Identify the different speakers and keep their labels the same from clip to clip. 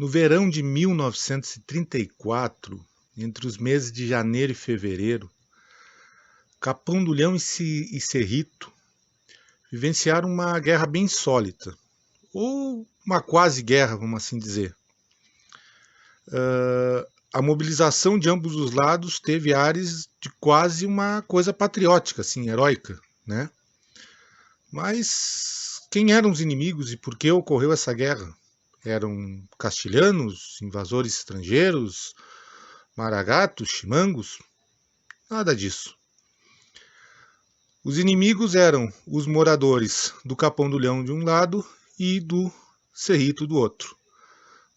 Speaker 1: No verão de 1934, entre os meses de janeiro e fevereiro, Capão do Leão e Cerrito vivenciaram uma guerra bem insólita, ou uma quase guerra, vamos assim dizer. A mobilização de ambos os lados teve ares de quase uma coisa patriótica, assim, heróica, né? Mas quem eram os inimigos e por que ocorreu essa guerra? Eram castilhanos, invasores estrangeiros, maragatos, chimangos? Nada disso. Os inimigos eram os moradores do Capão do Leão de um lado e do Cerrito do outro.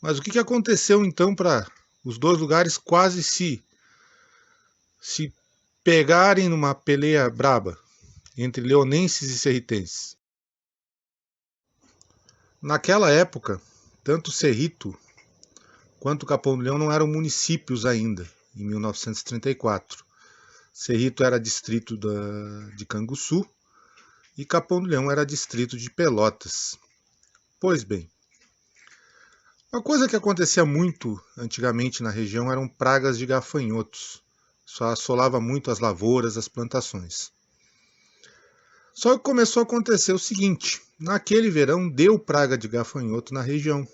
Speaker 1: Mas o que aconteceu então para os dois lugares quase se pegarem numa peleia braba entre leonenses e serritenses? Naquela época, tanto Cerrito quanto Capão do Leão não eram municípios ainda, em 1934. Cerrito era distrito de Canguçu e Capão do Leão era distrito de Pelotas. Pois bem, uma coisa que acontecia muito antigamente na região eram pragas de gafanhotos. Isso assolava muito as lavouras, as plantações. Só que começou a acontecer o seguinte: naquele verão deu praga de gafanhoto na região.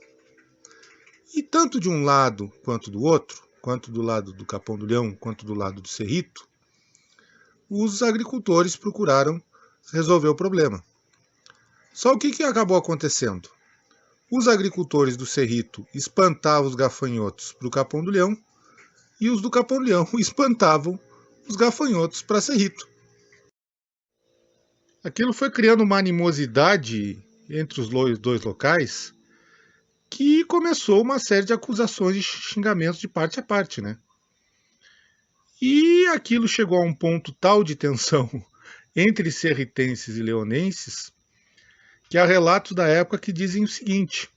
Speaker 1: E tanto de um lado quanto do outro, quanto do lado do Capão do Leão, quanto do lado do Cerrito, os agricultores procuraram resolver o problema. Só o que acabou acontecendo? Os agricultores do Cerrito espantavam os gafanhotos para o Capão do Leão e os do Capão do Leão espantavam os gafanhotos para Cerrito. Aquilo foi criando uma animosidade entre os dois locais que começou uma série de acusações e xingamentos de parte a parte, né? E aquilo chegou a um ponto tal de tensão entre serritenses e leonenses que há relatos da época que dizem o seguinte: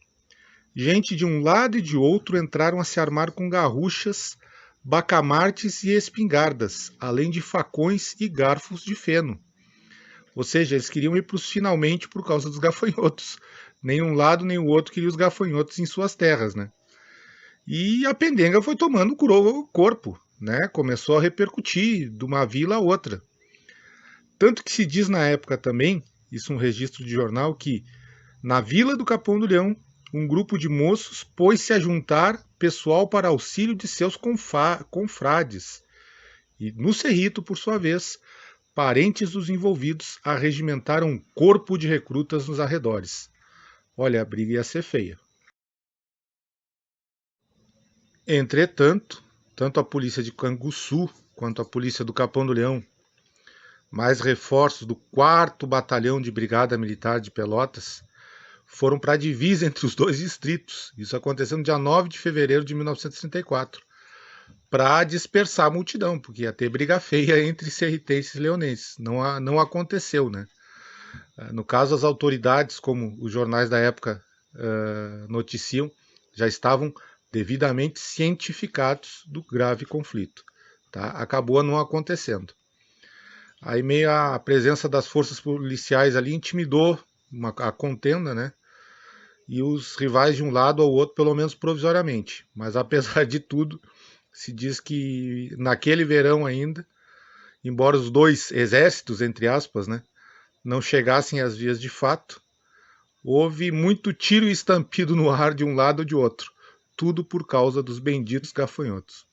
Speaker 1: gente de um lado e de outro entraram a se armar com garruchas, bacamartes e espingardas, além de facões e garfos de feno. Ou seja, eles queriam ir finalmente por causa dos gafanhotos. Nem um lado nem o outro queria os gafanhotos em suas terras, né? E a pendenga foi tomando corpo, né? Começou a repercutir de uma vila a outra. Tanto que se diz na época também, isso é um registro de jornal, que na vila do Capão do Leão, um grupo de moços pôs-se a juntar pessoal para auxílio de seus confrades. E no Cerrito, por sua vez, parentes dos envolvidos arregimentaram um corpo de recrutas nos arredores. Olha, a briga ia ser feia. Entretanto, tanto a polícia de Canguçu quanto a polícia do Capão do Leão, mais reforços do 4º Batalhão de Brigada Militar de Pelotas, foram para a divisa entre os dois distritos. Isso aconteceu no dia 9 de fevereiro de 1934, para dispersar a multidão, porque ia ter briga feia entre serritenses e leonenses. Não aconteceu, né? No caso, as autoridades, como os jornais da época noticiam, já estavam devidamente cientificados do grave conflito. Tá? Acabou não acontecendo. Aí meio a presença das forças policiais ali intimidou a contenda, né? E os rivais de um lado ao outro, pelo menos provisoriamente. Mas apesar de tudo, se diz que naquele verão ainda, embora os dois exércitos, entre aspas, né, não chegassem às vias de fato, houve muito tiro e estampido no ar de um lado ou de outro. Tudo por causa dos benditos gafanhotos.